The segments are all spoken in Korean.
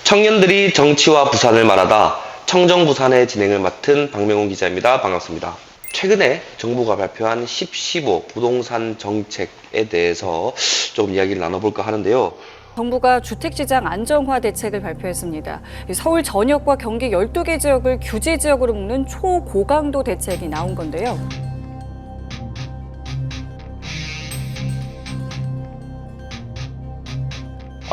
청년들이 정치와 부산을 말하다 청정부산의 진행을 맡은 박명훈 기자입니다. 반갑습니다. 최근에 정부가 발표한 10.15 부동산 정책에 대해서 좀 이야기를 나눠볼까 하는데요. 정부가 주택시장 안정화 대책을 발표했습니다. 서울 전역과 경기 12개 지역을 규제 지역으로 묶는 초고강도 대책이 나온 건데요.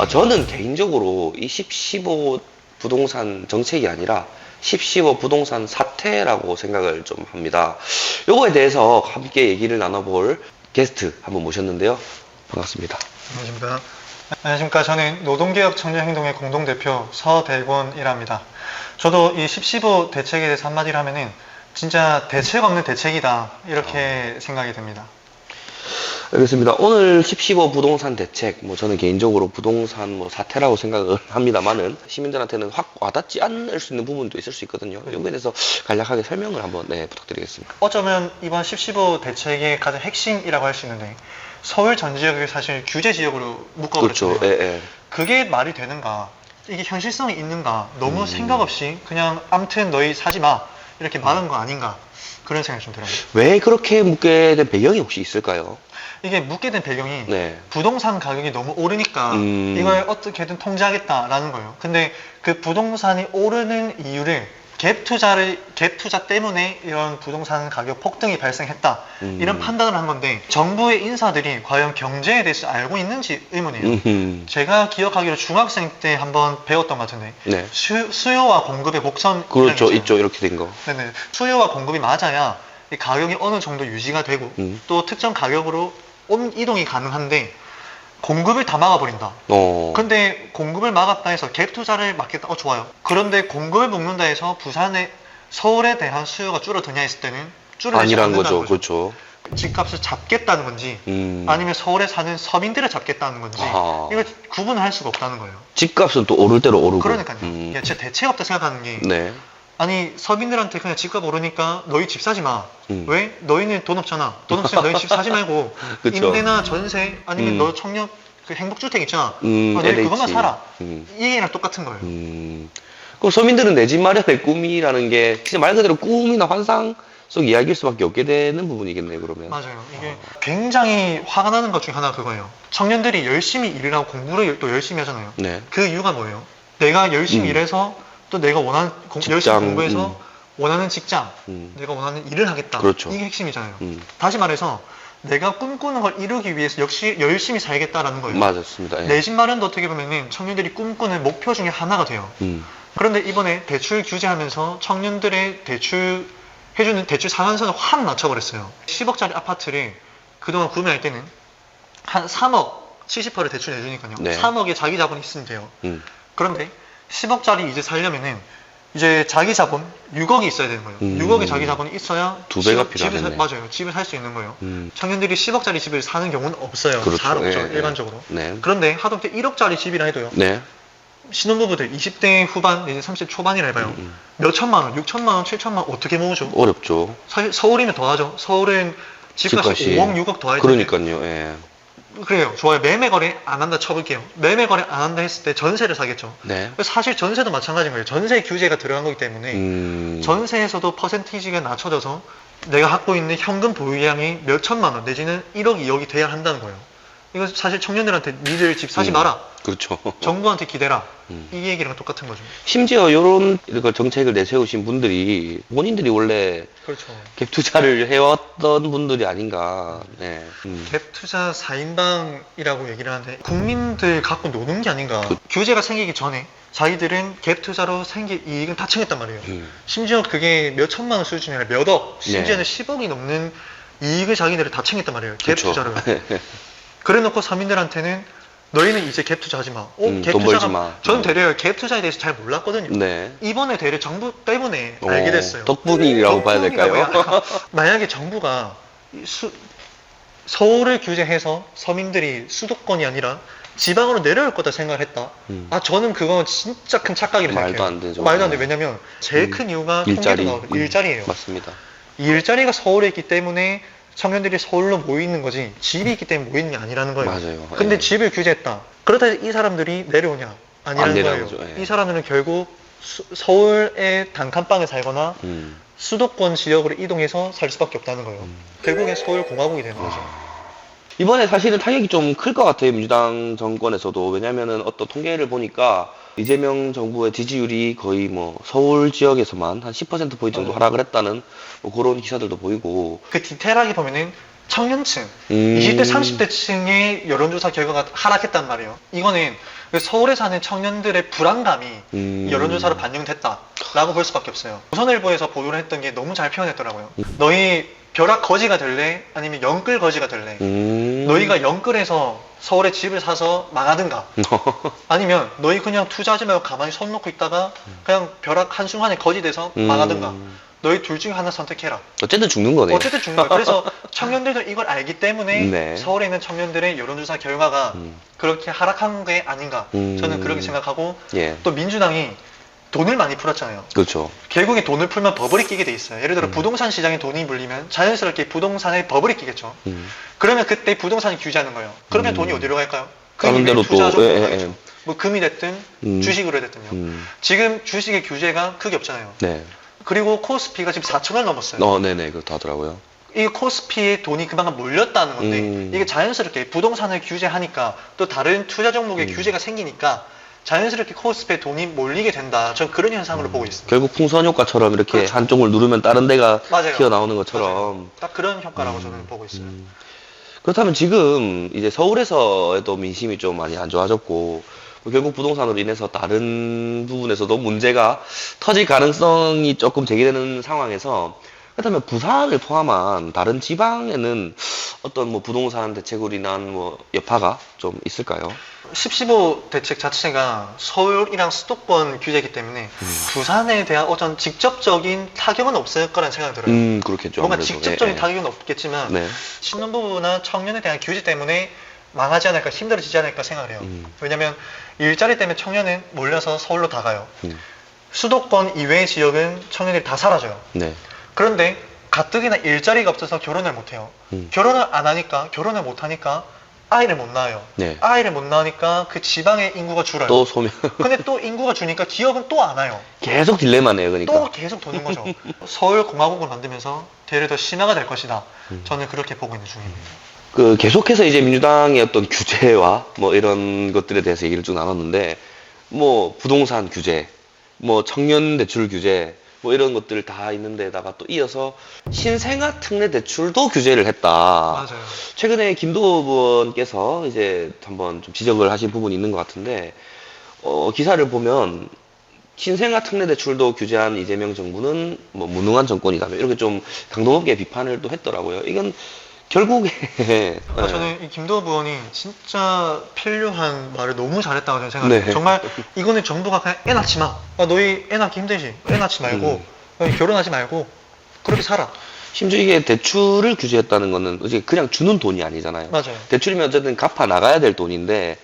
저는 개인적으로 이 10.15 부동산 정책이 아니라 10.15 부동산 사태라고 생각을 좀 합니다. 요거에 대해서 함께 얘기를 나눠볼 게스트 한번 모셨는데요. 반갑습니다. 안녕하십니까. 안녕하십니까. 저는 노동개혁 청년행동의 공동대표 서대권이랍니다. 저도 이 10.15 대책에 대해서 한마디를 하면은 진짜 대책 없는 대책이다 이렇게 생각이 됩니다. 알겠습니다. 오늘 10.15 부동산 대책, 저는 개인적으로 부동산 사태라고 생각을 합니다만은 시민들한테는 확 와닿지 않을 수 있는 부분도 있을 수 있거든요. 여기에 대해서 간략하게 설명을 한번 부탁드리겠습니다. 어쩌면 이번 10.15 대책의 가장 핵심이라고 할 수 있는데 서울 전 지역을 사실 규제 지역으로 묶어버렸잖아요. 그렇죠. 예. 그게 말이 되는가? 이게 현실성이 있는가? 너무 생각 없이 그냥 아무튼 너희 사지 마 이렇게 말한 거 아닌가? 그런 생각이 좀 들어요. 왜 그렇게 묻게 된 배경이 혹시 있을까요? 이게 묻게 된 배경이 네. 부동산 가격이 너무 오르니까 이걸 어떻게든 통제하겠다라는 거예요. 근데 그 부동산이 오르는 이유를 갭 투자 때문에 이런 부동산 가격 폭등이 발생했다. 이런 판단을 한 건데 정부의 인사들이 과연 경제에 대해서 알고 있는지 의문이에요. 제가 기억하기로 중학생 때 한번 배웠던 것 같은데 네. 수요와 공급의 곡선 그렇죠. 있죠. 이렇게 된 거. 네네. 수요와 공급이 맞아야 이 가격이 어느 정도 유지가 되고 또 특정 가격으로 이동이 가능한데 공급을 다 막아버린다. 근데 공급을 막았다 해서 갭 투자를 막겠다. 좋아요. 그런데 공급을 묶는다 해서 서울에 대한 수요가 줄어드냐 했을 때는 줄어들지 아니란 않는다는 거죠. 그렇죠. 집값을 잡겠다는 건지 아니면 서울에 사는 서민들을 잡겠다는 건지 이걸 구분을 할 수가 없다는 거예요. 집값은 또 오를 대로 오르고. 그러니까요. 이게 진짜 대책 없다 생각하는 게 네. 아니 서민들한테 그냥 집값 오르니까 너희 집 사지 마. 왜? 너희는 돈 없잖아. 돈 없으면 너희 집 사지 말고 그쵸. 임대나 전세 아니면 너 청년 그 행복주택 있잖아. 너희 LH. 그것만 사라. 이 얘기랑 똑같은 거예요. 그럼 서민들은 내 집 마련의 꿈이라는 게 진짜 말 그대로 꿈이나 환상 속 이야기일 수밖에 없게 되는 부분이겠네요. 그러면. 맞아요. 이게 굉장히 화가 나는 것 중에 하나가 그거예요. 청년들이 열심히 일을 하고 공부를 또 열심히 하잖아요. 네. 그 이유가 뭐예요? 내가 열심히 일해서 또 내가 원하는 열심히 공부해서 원하는 직장, 내가 원하는 일을 하겠다. 그렇죠. 이게 핵심이잖아요. 다시 말해서 내가 꿈꾸는 걸 이루기 위해서 역시 열심히 살겠다라는 거예요. 맞았습니다. 예. 내 집 마련도 어떻게 보면은 청년들이 꿈꾸는 목표 중에 하나가 돼요. 그런데 이번에 대출 규제하면서 청년들의 해주는 대출 상한선을 확 낮춰버렸어요. 10억짜리 아파트를 그동안 구매할 때는 한 3억 70%를 대출 내주니까요. 네. 3억에 자기 자본이 있으면 돼요. 그런데 10억짜리 이제 살려면은 이제 자기 자본 6억이 있어야 되는 거예요. 6억의 자기 자본이 있어야 두 배가 필요하겠네. 맞아요. 집을 살 수 있는 거예요. 청년들이 10억짜리 집을 사는 경우는 없어요. 그렇죠. 잘 없죠. 예, 예. 일반적으로. 네. 그런데 하다못해 1억짜리 집이라 해도요. 네. 신혼부부들 20대 후반, 이제 30대 초반이라 해봐요. 몇 천만 원, 6천만 원, 7천만 원 어떻게 모으죠? 어렵죠. 사실 서울이면 더 하죠. 서울은 집값이 5억, 6억 더 할 텐데. 그러니까요. 예. 그래요. 좋아요. 매매 거래 안 한다 쳐볼게요. 매매 거래 안 한다 했을 때 전세를 사겠죠. 네. 사실 전세도 마찬가지인 거예요. 전세 규제가 들어간 거기 때문에 전세에서도 퍼센티지가 낮춰져서 내가 갖고 있는 현금 보유량이 몇 천만 원 내지는 1억, 2억이 돼야 한다는 거예요. 이거 사실 청년들한테 니들 집 사지 마라. 그렇죠. 정부한테 기대라. 이 얘기랑 똑같은 거죠. 심지어 이런 정책을 내세우신 분들이 본인들이 원래 그렇죠. 갭 투자를 해왔던 분들이 아닌가. 네. 갭 투자 4인방이라고 얘기를 하는데 국민들 갖고 노는 게 아닌가. 규제가 생기기 전에 자기들은 갭 투자로 생길 이익은 다 챙겼단 말이에요. 심지어 그게 몇 천만 원 수준이 아니라 몇 억, 심지어는 10억이 넘는 이익을 자기들이 다 챙겼단 말이에요. 갭 그렇죠. 투자를. 그래 놓고 서민들한테는 너희는 이제 갭 투자하지 마. 갭 돈 벌지 투자가 마. 저는 대략 갭 투자에 대해서 잘 몰랐거든요. 네. 이번에 대략 정부 때문에 알게 됐어요. 덕분이라고 봐야 될까요? 만약에 정부가 서울을 규제해서 서민들이 수도권이 아니라 지방으로 내려올 거다 생각을 했다. 저는 그건 진짜 큰 착각이라고 생각해요. 말도 안 되죠. 말도 안 돼. 왜냐면 제일 큰 이유가 통계도 나오고 일자리예요. 맞습니다. 이 일자리가 서울에 있기 때문에 청년들이 서울로 모이는 거지 집이 있기 때문에 모이는 게 아니라는 거예요. 맞아요. 근데 예. 집을 규제했다. 그렇다 해서 이 사람들이 내려오냐? 아니라는 되는 거예요. 거죠. 예. 이 사람들은 결국 서울의 단칸방에 살거나 수도권 지역으로 이동해서 살 수밖에 없다는 거예요. 결국엔 서울공화국이 되는 거죠. 이번에 사실은 타격이 좀 클 것 같아요. 민주당 정권에서도. 왜냐면은 어떤 통계를 보니까 이재명 정부의 지지율이 거의 뭐 서울 지역에서만 한 10%포인트 정도 하락을 했다는 뭐 그런 기사들도 보이고. 그 디테일하게 보면은 청년층, 20대, 30대층의 여론조사 결과가 하락했단 말이에요. 이거는 그 서울에 사는 청년들의 불안감이 여론조사로 반영됐다라고 볼 수밖에 없어요. 조선일보에서 보도를 했던 게 너무 잘 표현했더라고요. 너희 벼락 거지가 될래? 아니면 영끌 거지가 될래? 너희가 영끌에서 서울에 집을 사서 망하든가 아니면 너희 그냥 투자하지 말고 가만히 손 놓고 있다가 그냥 벼락 한순간에 거지 돼서 망하든가 너희 둘 중에 하나 선택해라. 어쨌든 죽는 거네요. 어쨌든 죽는 거예요. 그래서 청년들도 이걸 알기 때문에 네. 서울에 있는 청년들의 여론조사 결과가 그렇게 하락한 게 아닌가 저는 그렇게 생각하고 예. 또 민주당이 돈을 많이 풀었잖아요. 그렇죠. 결국에 돈을 풀면 버블이 끼게 돼 있어요. 예를 들어 부동산 시장에 돈이 물리면 자연스럽게 부동산에 버블이 끼겠죠. 그러면 그때 부동산이 규제하는 거예요. 그러면 돈이 어디로 갈까요? 다른 데로 또 투자적으로 예, 예, 가겠죠. 예. 뭐 금이 됐든 주식으로 됐든요. 지금 주식의 규제가 크게 없잖아요. 네. 그리고 코스피가 지금 4천을 넘었어요. 네네, 그렇다 하더라고요. 이 코스피에 돈이 그만큼 몰렸다는 건데 이게 자연스럽게 부동산을 규제하니까 또 다른 투자 종목에 규제가 생기니까 자연스럽게 코스피에 돈이 몰리게 된다. 전 그런 현상으로 보고 있습니다. 결국 풍선 효과처럼 이렇게 그렇죠. 한쪽을 누르면 다른 데가 맞아요. 튀어나오는 것처럼. 맞아요. 딱 그런 효과라고 저는 보고 있어요. 그렇다면 지금 이제 서울에서도 민심이 좀 많이 안 좋아졌고 결국 부동산으로 인해서 다른 부분에서도 문제가 터질 가능성이 조금 제기되는 상황에서 그렇다면 부산을 포함한 다른 지방에는 어떤 뭐 부동산 대책으로 인한 뭐 여파가 좀 있을까요? 10.15 대책 자체가 서울이랑 수도권 규제이기 때문에 부산에 대한 어떤 직접적인 타격은 없을 거라는 생각이 들어요. 그렇겠죠. 뭔가 아무래도. 직접적인 예, 예. 타격은 없겠지만 네. 신혼부부나 청년에 대한 규제 때문에 망하지 않을까, 힘들어지지 않을까 생각을 해요. 왜냐면 일자리 때문에 청년은 몰려서 서울로 다 가요. 수도권 이외의 지역은 청년들이 다 사라져요. 네. 그런데 가뜩이나 일자리가 없어서 결혼을 못 해요. 결혼을 안 하니까, 결혼을 못 하니까 아이를 못 낳아요. 네. 아이를 못 낳으니까 그 지방의 인구가 줄어요. 또 소멸. 근데 또 인구가 주니까 기업은 또 안 와요. 계속 딜레마네요, 그러니까. 또 계속 도는 거죠. 서울공화국을 만들면서 대를 더 심화가 될 것이다. 저는 그렇게 보고 있는 중입니다. 그 계속해서 이제 민주당의 어떤 규제와 뭐 이런 것들에 대해서 얘기를 쭉 나눴는데 뭐 부동산 규제, 뭐 청년 대출 규제, 뭐 이런 것들 다 있는데다가 또 이어서 신생아 특례 대출도 규제를 했다. 맞아요. 최근에 김도우 의원께서 이제 한번 좀 지적을 하신 부분이 있는 것 같은데 기사를 보면 신생아 특례 대출도 규제한 이재명 정부는 뭐 무능한 정권이다. 이렇게 좀 강도 높게 비판을 또 했더라고요. 이건 결국에 저는 이 김도우 의원이 진짜 필요한 말을 너무 잘했다고 저는 생각해요. 네. 정말 이거는 정부가 그냥 애 낳지 마. 너희 애 낳기 힘들지? 애 낳지 말고 너희 결혼하지 말고 그렇게 살아. 심지어 이게 대출을 규제했다는 거는 이제 그냥 주는 돈이 아니잖아요. 맞아요. 대출이면 어쨌든 갚아 나가야 될 돈인데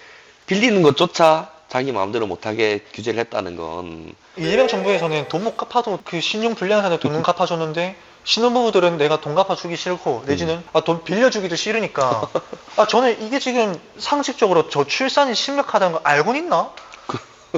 빌리는 것조차 자기 마음대로 못하게 규제를 했다는 건 이재명 정부에서는 돈 못 갚아도 그 신용 불량한 사람들 돈은 갚아줬는데 신혼부부들은 내가 돈 갚아주기 싫고 내지는 돈 빌려주기도 싫으니까 저는 이게 지금 상식적으로 저출산이 심각하다는 거 알고는 있나?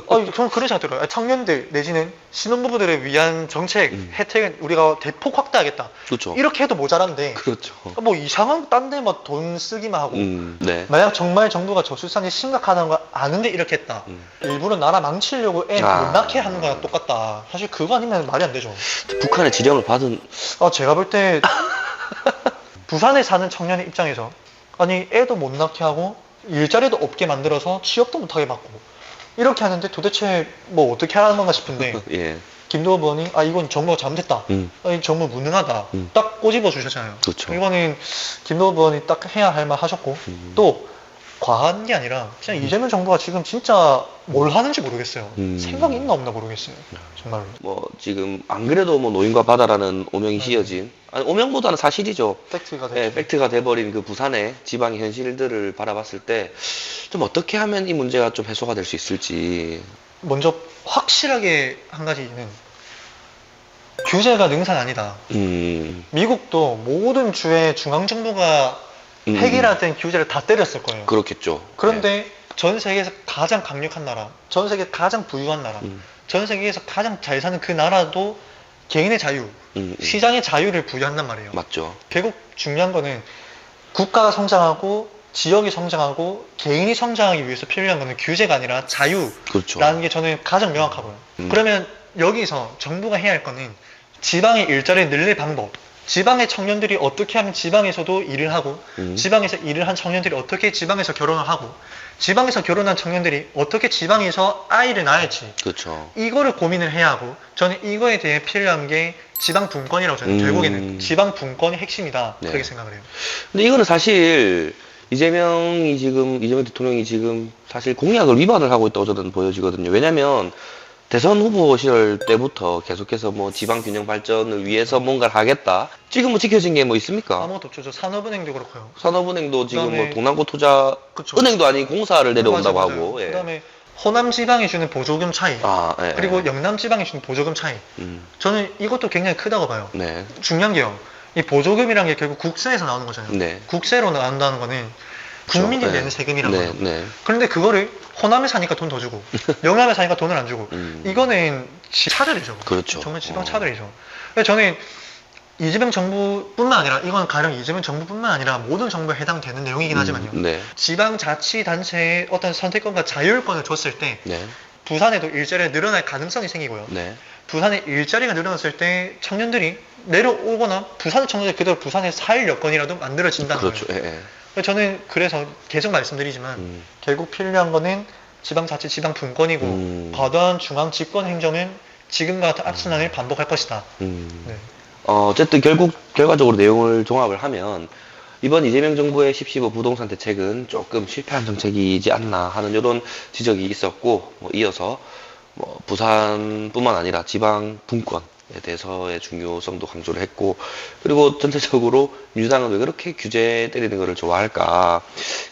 저는 그런 생각 들어요. 청년들 내지는 신혼부부들을 위한 정책 혜택은 우리가 대폭 확대하겠다. 그렇죠. 이렇게 해도 모자란데 그렇죠. 뭐 이상한 딴 데 막 돈 쓰기만 하고 네. 만약 정말 정부가 저출산이 심각하다는 걸 아는데 이렇게 했다. 일부러 나라 망치려고 애 못 낳게 하는 거랑 똑같다. 사실 그거 아니면 말이 안 되죠. 북한의 지령을 받은 제가 볼 때 부산에 사는 청년의 입장에서 아니 애도 못 낳게 하고 일자리도 없게 만들어서 취업도 못하게 막고 이렇게 하는데 도대체 뭐 어떻게 하는 건가 싶은데 예. 김도우 의원이 이건 정부가 잘못했다. 이 정부 무능하다. 딱 꼬집어 주셨잖아요. 그렇죠. 이거는 김도우 의원이 딱 해야 할 말 하셨고 또 과한 게 아니라 그냥 이재명 정부가 지금 진짜 뭘 하는지 모르겠어요. 생각이 있나 없나 모르겠어요. 정말로. 뭐 지금 안 그래도 뭐 노인과 바다라는 오명이 씌어진 아니 오명보다는 사실이죠. 팩트가 됐죠. 네, 팩트가 돼버린 그 부산의 지방의 현실들을 바라봤을 때 좀 어떻게 하면 이 문제가 좀 해소가 될 수 있을지. 먼저 확실하게 한 가지는 규제가 능사는 아니다. 미국도 모든 주에 중앙정부가 해결할 땐 규제를 다 때렸을 거예요. 그렇겠죠. 그런데 전 세계에서 가장 강력한 나라, 전 세계 가장 부유한 나라, 전 세계에서 가장 잘 사는 그 나라도 개인의 자유, 시장의 자유를 부여한단 말이에요. 맞죠. 결국 중요한 거는 국가가 성장하고 지역이 성장하고 개인이 성장하기 위해서 필요한 거는 규제가 아니라 자유라는 그렇죠. 게 저는 가장 명확하고요. 그러면 여기서 정부가 해야 할 거는 지방의 일자리를 늘릴 방법, 지방의 청년들이 어떻게 하면 지방에서도 일을 하고 지방에서 일을 한 청년들이 어떻게 지방에서 결혼을 하고 지방에서 결혼한 청년들이 어떻게 지방에서 아이를 낳을지 그렇죠. 이거를 고민을 해야 하고 저는 이거에 대해 필요한 게 지방 분권이라고 저는 결국에는 지방 분권이 핵심이다 네. 그렇게 생각을 해요. 근데 이거는 사실 이재명 대통령이 지금 사실 공약을 위반을 하고 있다고 저는 보여지거든요. 왜냐면 대선 후보 시절 때부터 계속해서 뭐 지방 균형 발전을 위해서 뭔가를 하겠다. 지금 뭐 지켜진 게 뭐 있습니까? 아무것도 없죠. 저 산업은행도 그렇고요. 산업은행도 지금 그다음에 뭐 동남고 투자 그쵸. 은행도 아닌 공사를 내려온다고 맞아요, 맞아요. 하고. 예. 그다음에 호남 지방에 주는 보조금 차이 예, 그리고 예. 영남 지방에 주는 보조금 차이 저는 이것도 굉장히 크다고 봐요. 네. 중요한 게요. 이 보조금이란 게 결국 국세에서 나오는 거잖아요. 네. 국세로 나온다는 거는 국민이 그렇죠. 내는 네. 세금이란 네, 거예요. 네. 그런데 그거를 호남에 사니까 돈 더 주고 영남에 사니까 돈을 안 주고 이거는 차별이죠. 그렇죠. 정말 지방 차별이죠. 그래서 저는 이재명 정부뿐만 아니라 이건 가령 이재명 정부뿐만 아니라 모든 정부에 해당되는 내용이긴 하지만요. 네. 지방자치단체에 어떤 선택권과 자율권을 줬을 때 네. 부산에도 일자리가 늘어날 가능성이 생기고요. 네. 부산에 일자리가 늘어났을 때 청년들이 내려오거나 부산 청년들이 그대로 부산에 살 여건이라도 만들어진다는 그렇죠. 거예요. 예, 예. 저는 그래서 계속 말씀드리지만 결국 필요한 거는 지방자치, 지방분권이고 과도한 중앙 집권 행정은 지금과 같은 악순환을 반복할 것이다. 네. 어쨌든 결과적으로 내용을 종합을 하면 이번 이재명 정부의 10.15 부동산 대책은 조금 실패한 정책이지 않나 하는 이런 지적이 있었고, 뭐 이어서 뭐 부산뿐만 아니라 지방 분권에 대해서의 중요성도 강조를 했고, 그리고 전체적으로 민주당은 왜 그렇게 규제 때리는 것을 좋아할까,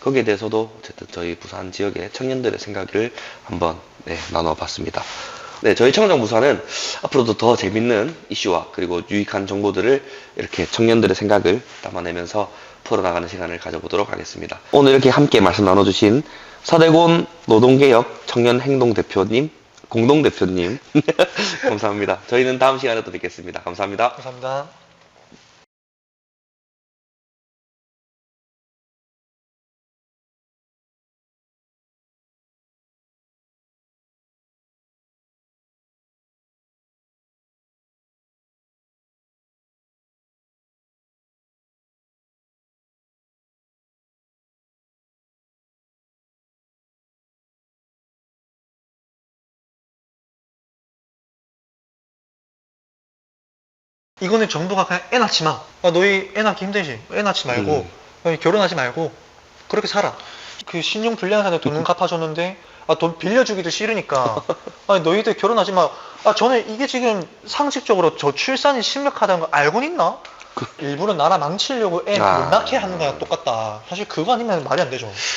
거기에 대해서도 어쨌든 저희 부산 지역의 청년들의 생각을 한번 나눠봤습니다. 네, 저희 청정부사는 앞으로도 더 재밌는 이슈와 그리고 유익한 정보들을 이렇게 청년들의 생각을 담아내면서 풀어나가는 시간을 가져보도록 하겠습니다. 오늘 이렇게 함께 말씀 나눠주신 서대곤 노동개혁 청년행동대표님, 공동대표님 감사합니다. 저희는 다음 시간에 또 뵙겠습니다. 감사합니다. 감사합니다. 이거는 정부가 그냥 애 낳지 마. 너희 애 낳기 힘들지? 애 낳지 말고 너희 결혼하지 말고 그렇게 살아. 그 신용 불량자한테 돈 갚아줬는데 돈 빌려주기도 싫으니까 너희들 결혼하지 마. 저는 이게 지금 상식적으로 저출산이 심각하다는 거 알고는 있나? 일부러 나라 망치려고 애 못 낳게 하는 거랑 똑같다. 사실 그거 아니면 말이 안 되죠.